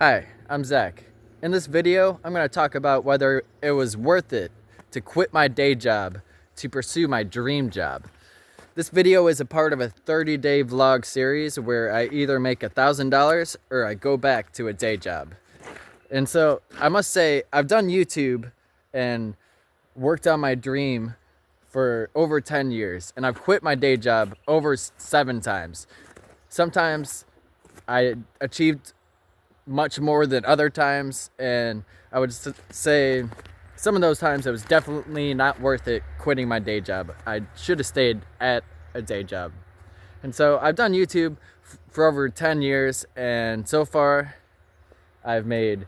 Hi, I'm Zach. In this video, I'm going to talk about whether it was worth it to quit my day job to pursue my dream job. This video is a part of a 30-day vlog series where I either make $1,000 or I go back to a day job. And so I must say, I've done YouTube and worked on my dream for over 10 years, and I've quit my day job over 7 times. Sometimes I achieved much more than other times, and I would say some of those times it was definitely not worth it quitting my day job. I should have stayed at a day job. And so I've done YouTube for over 10 years, and so far I've made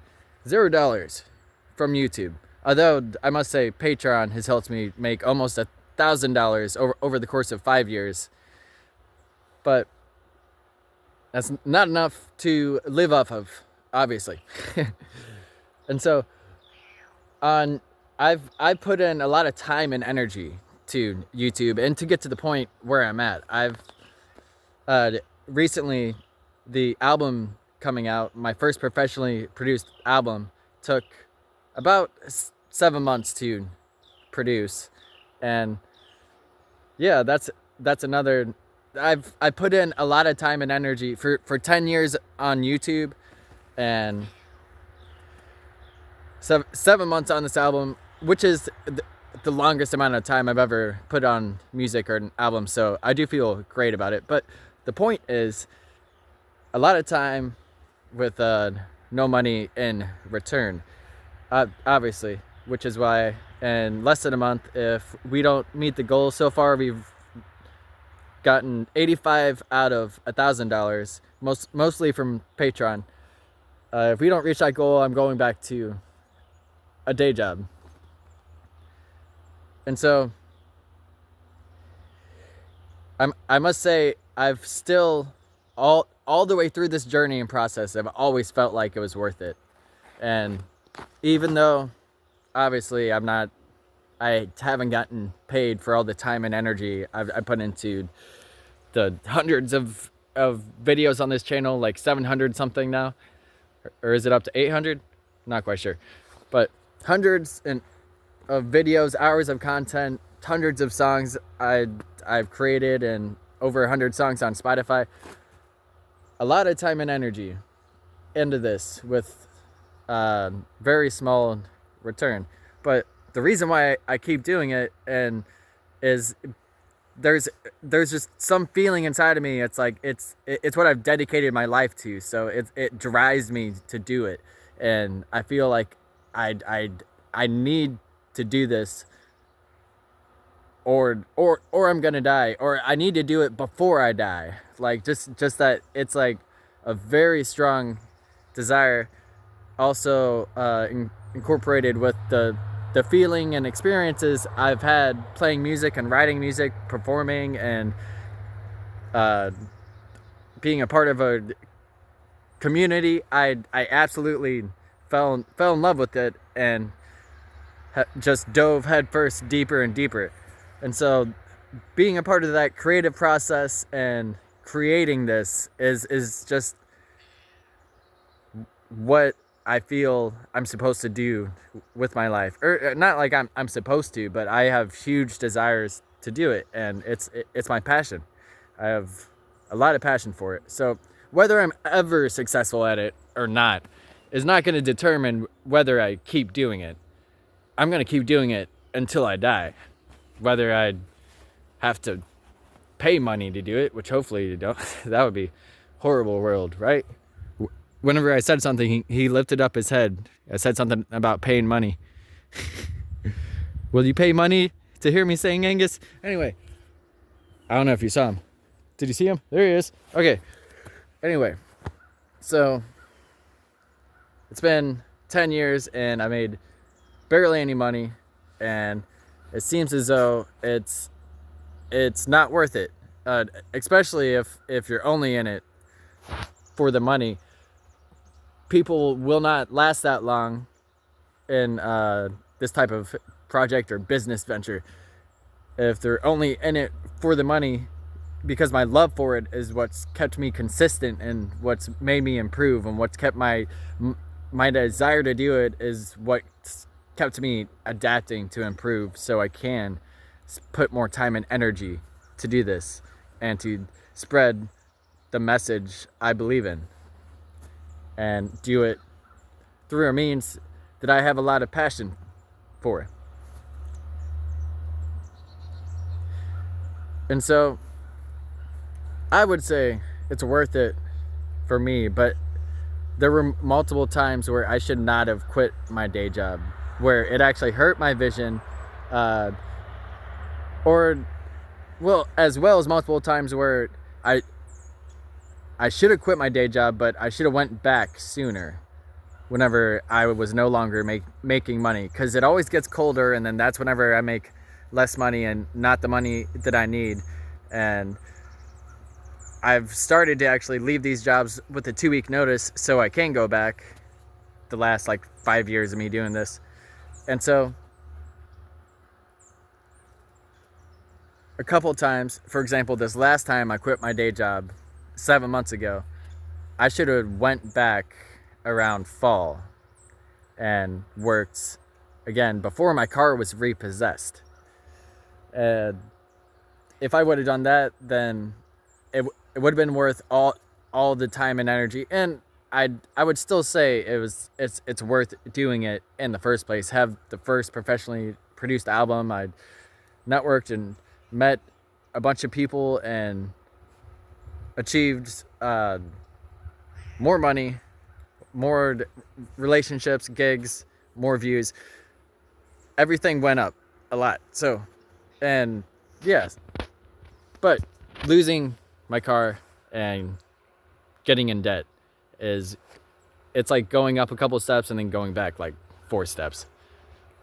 $0 from YouTube. Although I must say Patreon has helped me make almost $1,000 over the course of 5 years. But that's not enough to live off of, obviously. And so I've put in a lot of time and energy to YouTube and to get to the point where I'm at. I've recently, the album coming out, my first professionally produced album, took about 7 months to produce. And yeah, that's another. I put in a lot of time and energy for 10 years on YouTube, and 7 months on this album, which is the longest amount of time I've ever put on music or an album. So I do feel great about it. But the point is, a lot of time with no money in return, obviously, which is why in less than a month, if we don't meet the goal so far, we've gotten 85 out of $1,000, mostly from Patreon. If we don't reach that goal, I'm going back to a day job. And so I must say, I've still all the way through this journey and process, I've always felt like it was worth it. And even though obviously I haven't gotten paid for all the time and energy I put into the hundreds of videos on this channel, like 700 something now, or is it up to 800? Not quite sure, but hundreds of videos, hours of content, hundreds of songs I've created, and over 100 songs on Spotify. A lot of time and energy into this with very small return. But the reason why I keep doing it is there's just some feeling inside of me. It's like it's what I've dedicated my life to, so it drives me to do it, and I feel like I need to do this, or I'm gonna die, or I need to do it before I die. Like just that it's like a very strong desire, also incorporated with the feeling and experiences I've had playing music and writing music, performing, and being a part of a community. I absolutely fell in love with it and just dove headfirst deeper and deeper. And so being a part of that creative process and creating this is just what I feel I'm supposed to do with my life. Or not like I'm supposed to, but I have huge desires to do it, and it's my passion. I have a lot of passion for it. So whether I'm ever successful at it or not is not going to determine whether I keep doing it. I'm going to keep doing it until I die. Whether I have to pay money to do it, which hopefully you don't. That would be a horrible world, right? Whenever I said something, he lifted up his head. I said something about paying money. Will you pay money to hear me saying Angus? Anyway, I don't know if you saw him. Did you see him? There he is. Okay. Anyway, so it's been 10 years and I made barely any money, and it seems as though it's not worth it, especially if you're only in it for the money. People will not last that long in this type of project or business venture if they're only in it for the money. because my love for it is what's kept me consistent and what's made me improve, and what's kept my desire to do it is what's kept me adapting to improve, so I can put more time and energy to do this and to spread the message I believe in, and do it through a means that I have a lot of passion for. And so I would say it's worth it for me, but there were multiple times where I should not have quit my day job, where it actually hurt my vision, as well as multiple times where I should have quit my day job, but I should have went back sooner whenever I was no longer making money, because it always gets colder, and then that's whenever I make less money and not the money that I need. And I've started to actually leave these jobs with a 2-week notice so I can go back, the last like 5 years of me doing this. And so a couple times, for example, this last time I quit my day job 7 months ago, I should have went back around fall and worked again before my car was repossessed. And if I would have done that, then it would have been worth all the time and energy. And I would still say it's worth doing it in the first place. Have the first professionally produced album. I networked and met a bunch of people and achieved more money, more relationships, gigs, more views. Everything went up a lot. So, and yes, but losing my car and getting in debt it's like going up a couple steps and then going back like 4 steps.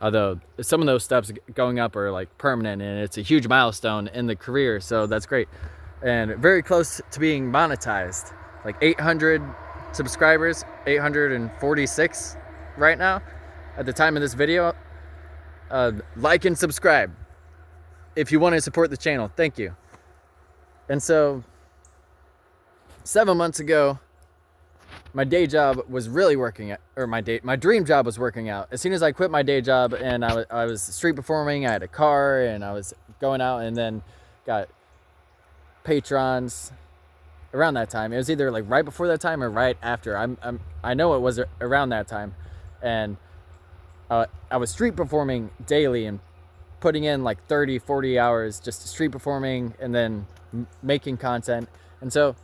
Although some of those steps going up are like permanent, and it's a huge milestone in the career, so that's great. And very close to being monetized, like 800 subscribers, 846 right now at the time of this video. Like and subscribe if you want to support the channel. Thank you. And so 7 months ago, my day job was really working out, or my dream job was working out. As soon as I quit my day job and I was street performing, I had a car and I was going out, and then got patrons around that time. It was either like right before that time or right after. I know it was around that time. And I was street performing daily and putting in like 30-40 hours just street performing and then making content. And so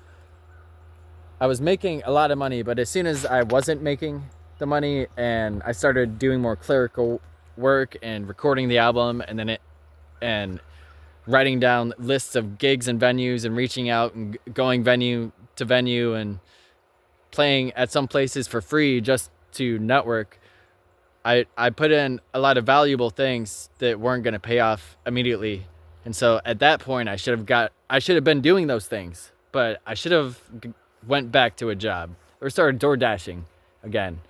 I was making a lot of money, but as soon as I wasn't making the money and I started doing more clerical work and recording the album, and writing down lists of gigs and venues and reaching out and going venue to venue and playing at some places for free just to network, I put in a lot of valuable things that weren't going to pay off immediately. And so at that point I should have been doing those things, but I should have went back to a job or started door dashing again,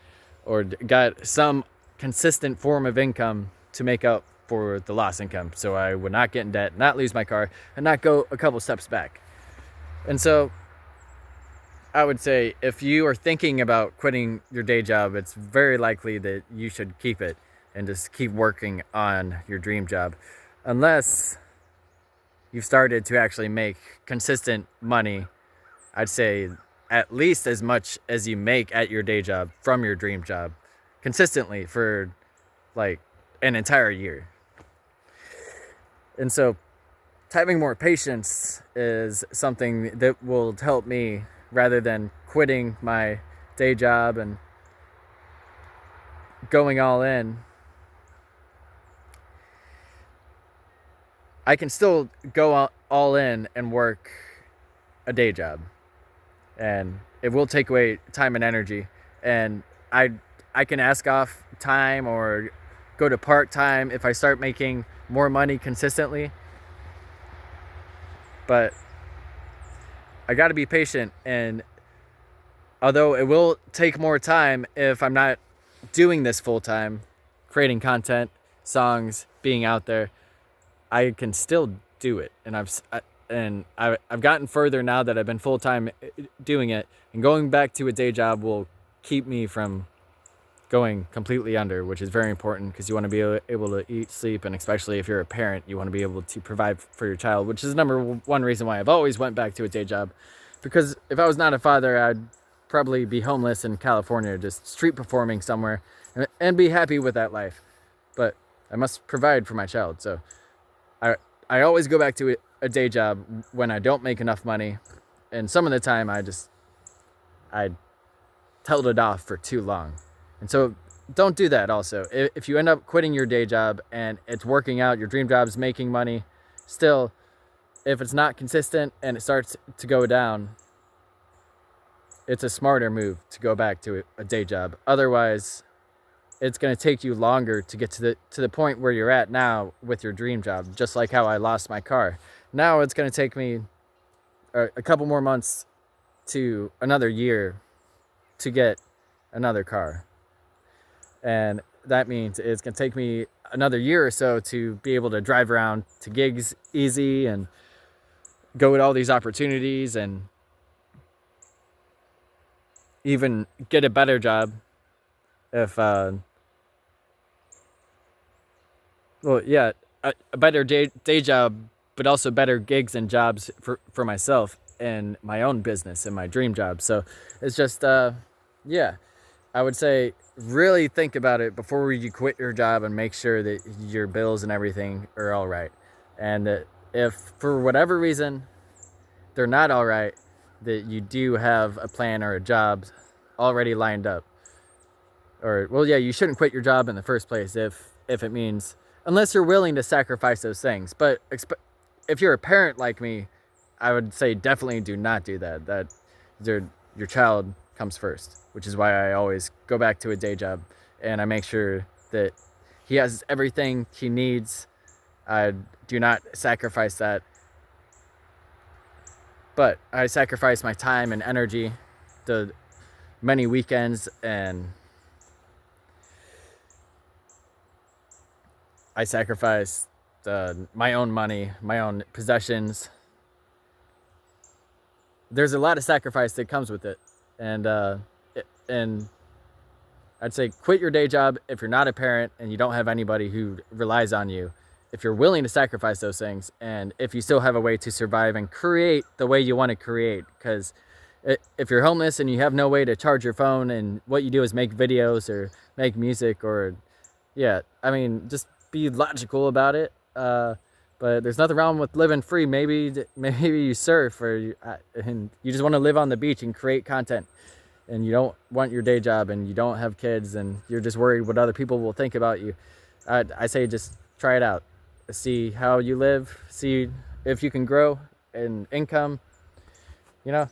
or got some consistent form of income to make up for the lost income, so I would not get in debt, not lose my car, and not go a couple steps back. And so I would say if you are thinking about quitting your day job, it's very likely that you should keep it and just keep working on your dream job, unless you've started to actually make consistent money. I'd say at least as much as you make at your day job from your dream job consistently for like an entire year. And so having more patience is something that will help me, rather than quitting my day job and going all in. I can still go all in and work a day job, and it will take away time and energy, and I can ask off time or go to part-time if I start making more money consistently. But I got to be patient, and although it will take more time if I'm not doing this full-time, creating content, songs, being out there, I can still do it. And and I've gotten further now that I've been full-time doing it, and going back to a day job will keep me from going completely under, which is very important because you want to be able to eat, sleep, and especially if you're a parent, you want to be able to provide for your child, which is number one reason why I've always went back to a day job. Because if I was not a father, I'd probably be homeless in California, just street performing somewhere, and be happy with that life. But I must provide for my child, so I always go back to a day job when I don't make enough money, and some of the time I held it off for too long. And so don't do that also. If you end up quitting your day job and it's working out, your dream job's making money, still, if it's not consistent and it starts to go down, it's a smarter move to go back to a day job. Otherwise, it's going to take you longer to get to the point where you're at now with your dream job, just like how I lost my car. Now it's going to take me a couple more months to another year to get another car. And that means it's going to take me another year or so to be able to drive around to gigs easy and go at all these opportunities and even get a better job if, a better day job, but also better gigs and jobs for myself and my own business and my dream job. So it's just, I would say really think about it before you quit your job and make sure that your bills and everything are all right. And that if for whatever reason they're not all right, that you do have a plan or a job already lined up. Or, you shouldn't quit your job in the first place if it means, unless you're willing to sacrifice those things. But if you're a parent like me, I would say definitely do not do that. That your child comes first, which is why I always go back to a day job and I make sure that he has everything he needs. I do not sacrifice that, but I sacrifice my time and energy, the many weekends, and I sacrifice my own money, my own possessions. There's a lot of sacrifice that comes with it. And I'd say quit your day job if you're not a parent and you don't have anybody who relies on you. If you're willing to sacrifice those things, and if you still have a way to survive and create the way you want to create. Because if you're homeless and you have no way to charge your phone and what you do is make videos or make music or, just be logical about it. But there's nothing wrong with living free. Maybe you surf and you just want to live on the beach and create content, and you don't want your day job and you don't have kids and you're just worried what other people will think about you. I say just try it out. See how you live. See if you can grow in income, but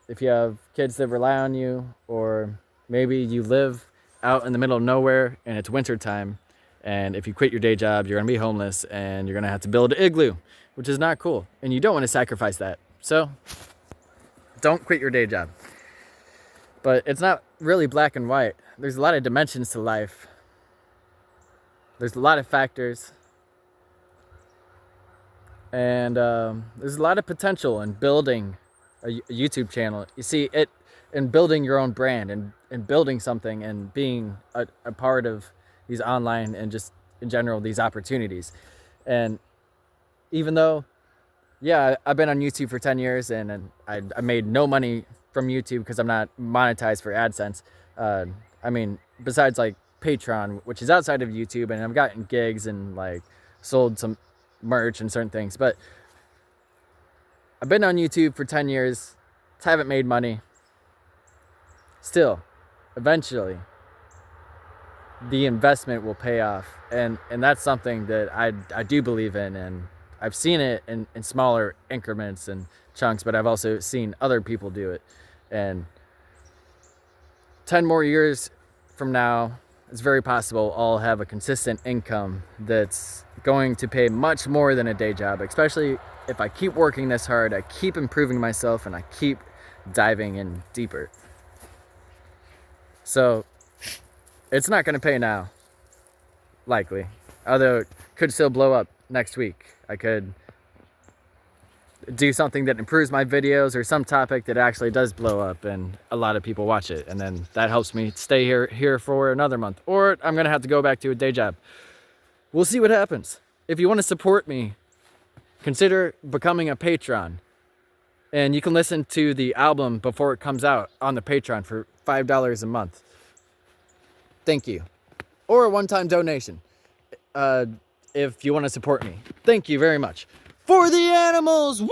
if you have kids that rely on you, or maybe you live out in the middle of nowhere and it's winter time, and if you quit your day job, you're going to be homeless and you're going to have to build an igloo, which is not cool. And you don't want to sacrifice that. So don't quit your day job. But it's not really black and white. There's a lot of dimensions to life. There's a lot of factors. And there's a lot of potential in building a YouTube channel. You see, in building your own brand and building something and being a part of these online and just in general these opportunities. And even though I've been on YouTube for 10 years and I made no money from YouTube because I'm not monetized for AdSense. Besides like Patreon, which is outside of YouTube, and I've gotten gigs and like sold some merch and certain things, but I've been on YouTube for 10 years, haven't made money. Still, eventually the investment will pay off, and that's something that I do believe in, and I've seen it in smaller increments and chunks, but I've also seen other people do it. And 10 more years from now, it's very possible I'll have a consistent income that's going to pay much more than a day job, especially if I keep working this hard, I keep improving myself, and I keep diving in deeper. So it's not going to pay now, likely, although it could still blow up next week. I could do something that improves my videos or some topic that actually does blow up and a lot of people watch it. And then that helps me stay here for another month. Or I'm going to have to go back to a day job. We'll see what happens. If you want to support me, consider becoming a patron. And you can listen to the album before it comes out on the Patreon for $5 a month. Thank you. Or a one-time donation if you want to support me. Thank you very much. For the animals, woo!